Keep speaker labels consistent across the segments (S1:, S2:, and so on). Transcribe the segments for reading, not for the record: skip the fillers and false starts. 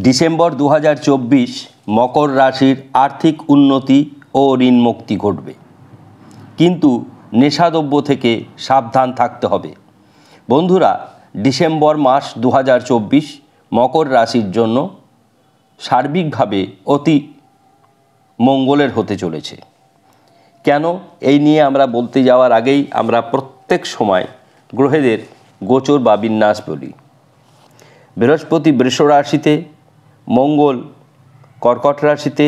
S1: December 2024 মকর রাশির আর্থিক উন্নতি ও ঋণ মুক্তি ঘটবে, কিন্তু নেশাদ্রব্য থেকে সাবধান থাকতে হবে। বন্ধুরা, ডিসেম্বর মাস 2024 মকর রাশির জন্য সার্বিকভাবে অতি মঙ্গলের হতে চলেছে। কেন, এই নিয়ে আমরা বলতে যাওয়ার আগেই আমরা প্রত্যেক সময় গ্রহেদের গোচর বা বিন্যাস বলি। বৃহস্পতি বৃষ রাশিতে, মঙ্গল কর্কট রাশিতে,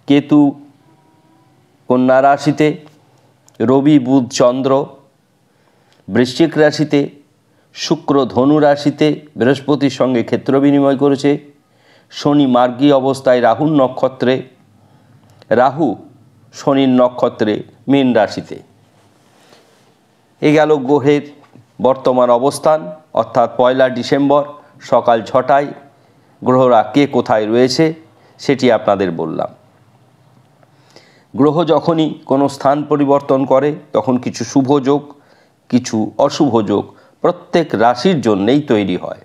S1: কেতু কন্যা রাশিতে, রবি বুধ চন্দ্র বৃশ্চিক রাশিতে, শুক্র ধনু রাশিতে বৃহস্পতির সঙ্গে ক্ষেত্র বিনিময় করেছে, শনি মার্গী অবস্থায় রাহুর নক্ষত্রে, রাহু শনির নক্ষত্রে মীন রাশিতে। এ গেল গ্রহের বর্তমান অবস্থান, অর্থাৎ 1 ডিসেম্বর সকাল 6টায় গ্রহরা কে কোথায় রয়েছে সেটি আপনাদের বললাম। গ্রহ যখনই কোনো স্থান পরিবর্তন করে তখন কিছু শুভ যোগ, কিছু অশুভ যোগ প্রত্যেক রাশির জন্যেই তৈরি হয়।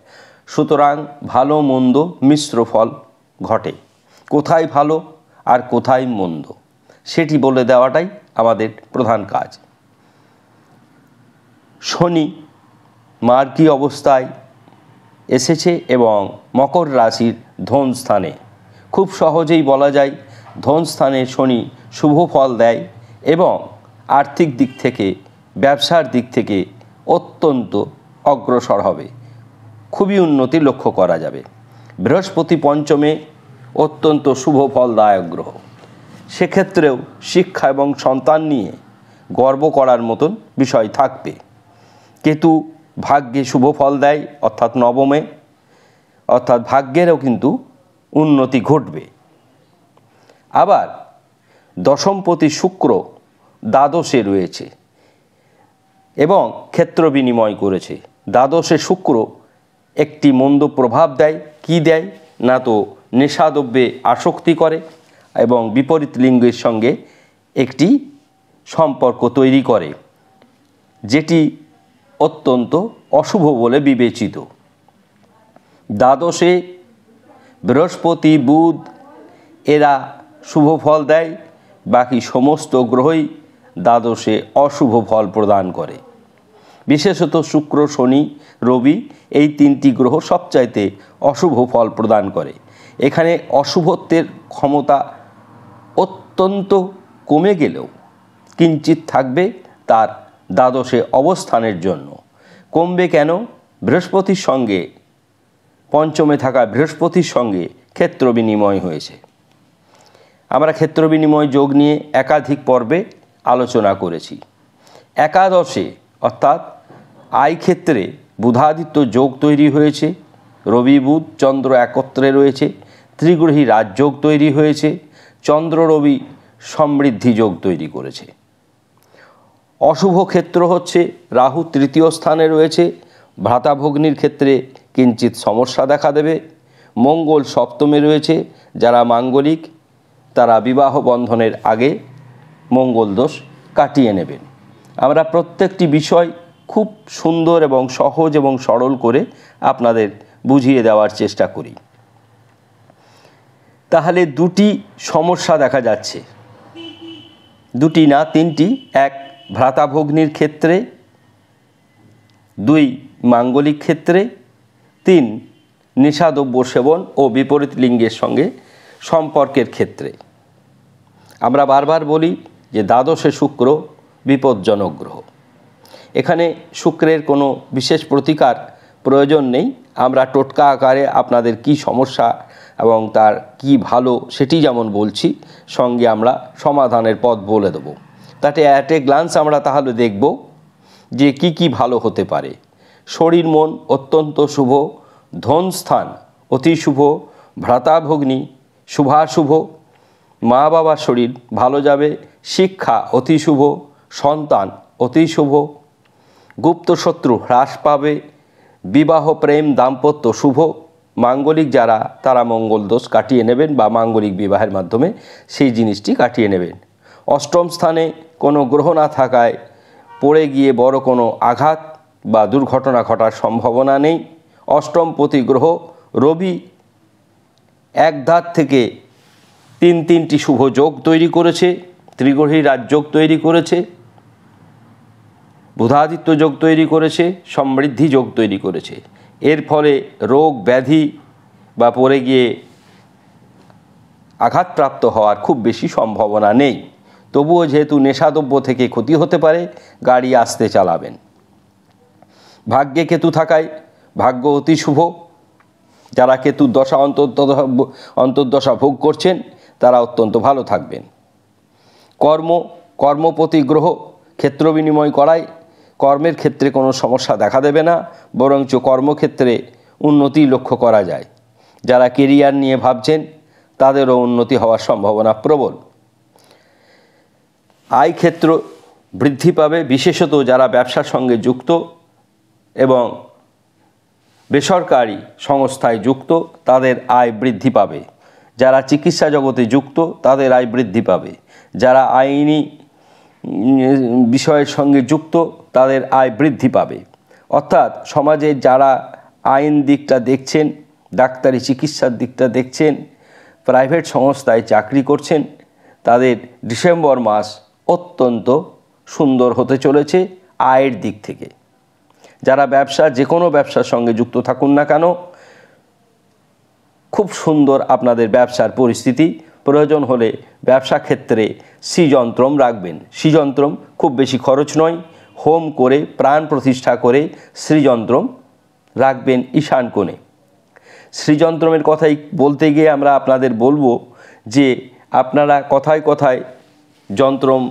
S1: সুতরাং ভালো মন্দ মিশ্র ফল ঘটে। কোথায় ভালো আর কোথায় মন্দ সেটি বলে দেওয়াটাই আমাদের প্রধান কাজ। শনি মার্গী অবস্থায় এসেছে এবং মকর রাশির ধন স্থানে। খুব সহজেই বলা যায় ধন স্থানে শনি শুভ ফল দেয় এবং আর্থিক দিক থেকে, ব্যবসার দিক থেকে অত্যন্ত অগ্রসর হবে, খুবই উন্নতি লক্ষ্য করা যাবে। বৃহস্পতি পঞ্চমে অত্যন্ত শুভ ফলদায়ক গ্রহ, সেক্ষেত্রেও শিক্ষা এবং সন্তান নিয়ে গর্ব করার মতন বিষয় থাকবে। কেতু ভাগ্যে শুভ ফল দেয়, অর্থাৎ নবমে, অর্থাৎ ভাগ্যেরও কিন্তু উন্নতি ঘটবে। আবার দশমপতি শুক্র দ্বাদশে রয়েছে এবং ক্ষেত্র বিনিময় করেছে। দ্বাদশে শুক্র একটি মন্দ প্রভাব দেয়। কি দেয় না, তো নেশাদ্রব্যে আসক্তি করে এবং বিপরীত লিঙ্গের সঙ্গে একটি সম্পর্ক তৈরি করে, যেটি অত্যন্ত অশুভ বলে বিবেচিত। দ্বাদশে বৃহস্পতি বুধ এরা শুভ ফল দেয়, বাকি সমস্ত গ্রহই দ্বাদশে অশুভ ফল প্রদান করে। বিশেষত শুক্র শনি রবি এই তিনটি গ্রহ সবচাইতে অশুভ ফল প্রদান করে। এখানে অশুভত্বের ক্ষমতা অত্যন্ত কমে গেলেও কিঞ্চিত থাকবে তার দ্বাদশে অবস্থানের জন্য। কমবে কেন? বৃহস্পতির সঙ্গে, পঞ্চমে থাকা বৃহস্পতির সঙ্গে ক্ষেত্র বিনিময় হয়েছে। আমরা ক্ষেত্র বিনিময় যোগ নিয়ে একাধিক পর্বে আলোচনা করেছি। একাদশে অর্থাৎ আয় ক্ষেত্রে বুধাদিত্য যোগ তৈরি হয়েছে, রবি বুধ চন্দ্র একত্রে রয়েছে, ত্রিগ্রহী রাজযোগ তৈরি হয়েছে, চন্দ্র রবি সমৃদ্ধি যোগ তৈরি করেছে। অশুভ ক্ষেত্র হচ্ছে রাহু তৃতীয় স্থানে রয়েছে, ভ্রাতাভগ্নির ক্ষেত্রে কিঞ্চিত সমস্যা দেখা দেবে। মঙ্গল সপ্তমে রয়েছে, যারা মাঙ্গলিক তারা বিবাহ বন্ধনের আগে মঙ্গল দোষ কাটিয়ে নেবেন। আমরা প্রত্যেকটি বিষয় খুব সুন্দর এবং সহজ এবং সরল করে আপনাদের বুঝিয়ে দেওয়ার চেষ্টা করি। তাহলে দুটি সমস্যা দেখা যাচ্ছে, দুটি না তিনটি। এক, ভ্রাতাভগ্নির ক্ষেত্রে, 2 মাঙ্গলিক ক্ষেত্রে, 3 নেশাদ্রব্য সেবন ও বিপরীত লিঙ্গের সঙ্গে সম্পর্কের ক্ষেত্রে। আমরা বারবার বলি যে দ্বাদশে শুক্র বিপজ্জনক গ্রহ। এখানে শুক্রের কোনো বিশেষ প্রতিকার প্রয়োজন নেই। আমরা টোটকা আকারে আপনাদের কি সমস্যা এবং তার কি ভালো সেটি যেমন বলছি, সঙ্গে আমরা সমাধানের পথ বলে দেব। তাতে অ্যাট এ গ্লান্স আমরা তাহলে দেখব যে কি কি ভালো হতে পারে। শরীর মন অত্যন্ত শুভ, ধন স্থান অতি শুভ, ভ্রাতাভগ্নি শুভাশুভ, মা বাবার শরীর ভালো যাবে, শিক্ষা অতি শুভ, সন্তান অতি শুভ, গুপ্ত শত্রু হ্রাস পাবে, বিবাহ প্রেম দাম্পত্য শুভ। মাঙ্গলিক যারা তারা মঙ্গল দোষ কাটিয়ে নেবেন বা মাঙ্গলিক বিবাহের মাধ্যমে সেই জিনিসটি কাটিয়ে নেবেন। অষ্টম স্থানে কোনো গ্রহ না থাকায় পড়ে গিয়ে বড় কোনো আঘাত বা দুর্ঘটনা ঘটার সম্ভাবনা নেই। অষ্টমপতি গ্রহ রবি এক ধার থেকে তিনটি শুভ যোগ তৈরি করেছে, ত্রিগ্রহী রাজযোগ তৈরি করেছে, বুধাদিত্য যোগ তৈরি করেছে, সমৃদ্ধি যোগ তৈরি করেছে। এর ফলে রোগ ব্যাধি বা পড়ে গিয়ে আঘাতপ্রাপ্ত হওয়ার খুব বেশি সম্ভাবনা নেই। তবুও যেহেতু নেশাদ্রব্য থেকে ক্ষতি হতে পারে, গাড়ি আস্তে চালাবেন। ভাগ্যে কেতু থাকায় ভাগ্য অতি শুভ। যারা কেতুর দশা অন্তর্দশা ভোগ করছেন তারা অত্যন্ত ভালো থাকবেন। কর্মপতি গ্রহ ক্ষেত্র বিনিময় করায় কর্মের ক্ষেত্রে কোনো সমস্যা দেখা দেবে না, বরঞ্চ কর্মক্ষেত্রে উন্নতি লক্ষ্য করা যায়। যারা কেরিয়ার নিয়ে ভাবছেন তাদেরও উন্নতি হওয়ার সম্ভাবনা প্রবল। আয় ক্ষেত্র বৃদ্ধি পাবে, বিশেষত যারা ব্যবসার সঙ্গে যুক্ত এবং বেসরকারি সংস্থায় যুক্ত তাদের আয় বৃদ্ধি পাবে। যারা চিকিৎসা জগতে যুক্ত তাদের আয় বৃদ্ধি পাবে। যারা আইনি বিষয়ের সঙ্গে যুক্ত তাদের আয় বৃদ্ধি পাবে। অর্থাৎ সমাজে যারা আইন দিকটা দেখছেন, ডাক্তারি চিকিৎসার দিকটা দেখছেন, প্রাইভেট সংস্থায় চাকরি করছেন, তাদের ডিসেম্বর মাস অত্যন্ত সুন্দর হতে চলেছে আয়ের দিক থেকে। যারা যে কোনো ব্যবসার সঙ্গে যুক্ত থাকুন না কেন, খুব সুন্দর আপনাদের ব্যবসার পরিস্থিতি। প্রয়োজন হলে ব্যবসা ক্ষেত্রে শ্রীযন্ত্রম রাখবেন। শ্রীযন্ত্রম খুব বেশি খরচ নয়, হোম করে প্রাণ প্রতিষ্ঠা করে শ্রীযন্ত্রম রাখবেন ঈশান কোণে। শ্রীযন্ত্রমের কথাই বলতে গিয়ে আমরা আপনাদের বলবো যে আপনারা কথায় কথায় যন্ত্রম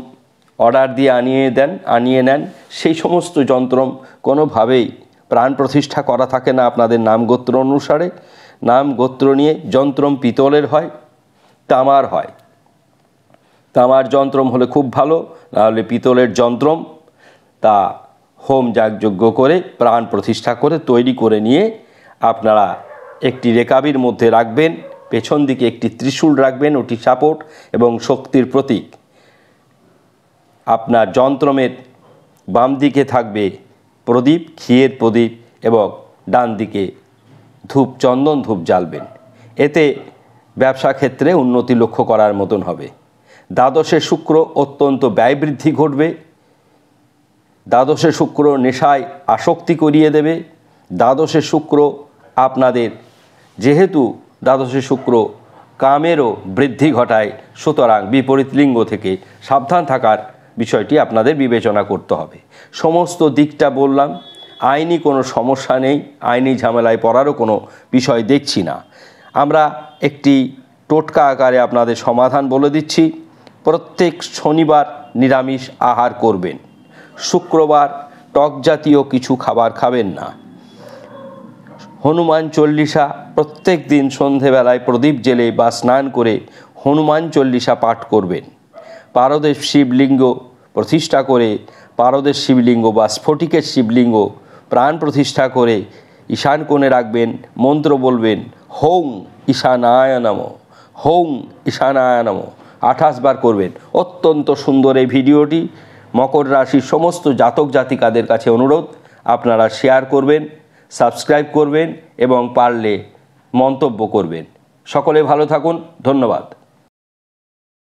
S1: অর্ডার দিয়ে আনিয়ে নেন। সেই সমস্ত যন্ত্রম কোনোভাবেই প্রাণ প্রতিষ্ঠা করা থাকে না আপনাদের নাম গোত্র অনুসারে। নাম গোত্র নিয়ে যন্ত্রম পিতলের হয়, তামার হয়। তামার যন্ত্রম হলে খুব ভালো, নাহলে পিতলের যন্ত্রম তা হোম যাগযজ্ঞ করে প্রাণ প্রতিষ্ঠা করে তৈরি করে নিয়ে আপনারা একটি রেকাবির মধ্যে রাখবেন। পেছন দিকে একটি ত্রিশূল রাখবেন, ওটি সাপোর্ট এবং শক্তির প্রতীক। আপনার যন্ত্রমের বাম দিকে থাকবে প্রদীপ, ঘিয়ের প্রদীপ, এবং ডান দিকে চন্দন ধূপ জ্বালবেন। এতে ব্যবসা ক্ষেত্রে উন্নতি লক্ষ্য করার মতন হবে। দ্বাদশে শুক্র অত্যন্ত ব্যয় বৃদ্ধি ঘটবে। দ্বাদশে শুক্র নেশায় আসক্তি করিয়ে দেবে। দ্বাদশে শুক্র আপনাদের, যেহেতু দ্বাদশে শুক্র কামেরও বৃদ্ধি ঘটায়, সুতরাং বিপরীত লিঙ্গ থেকে সাবধান থাকার বিষয়টি আপনাদের বিবেচনা করতে হবে। সমস্ত দিকটা বললাম, আইনি কোনো সমস্যা নেই, আইনি ঝামেলায় পড়ারও কোনো বিষয় দেখছি না। আমরা একটি টোটকা আকারে আপনাদের সমাধান বলে দিচ্ছি। প্রত্যেক শনিবার নিরামিষ আহার করবেন। শুক্রবার টক জাতীয় কিছু খাবার খাবেন না। হনুমান চল্লিশা প্রত্যেক দিন সন্ধেবেলায় প্রদীপ জেলে বা স্নান করে হনুমান চল্লিশা পাঠ করবেন। পারদের শিবলিঙ্গ প্রতিষ্ঠা করে, পারদের শিবলিঙ্গ বা স্ফটিকের শিবলিঙ্গ প্রাণ প্রতিষ্ঠা করে ঈশান কোণে রাখবেন। মন্ত্র বলবেন হৌং ঈশানায় নমঃ, হৌং ঈশানায় নমঃ 28 বার করবেন। অত্যন্ত সুন্দর এই ভিডিওটি। মকর রাশির সমস্ত জাতক জাতিকাদের কাছে অনুরোধ, আপনারা শেয়ার করবেন, সাবস্ক্রাইব করবেন এবং পারলে মন্তব্য করবেন। সকলে ভালো থাকুন। ধন্যবাদ।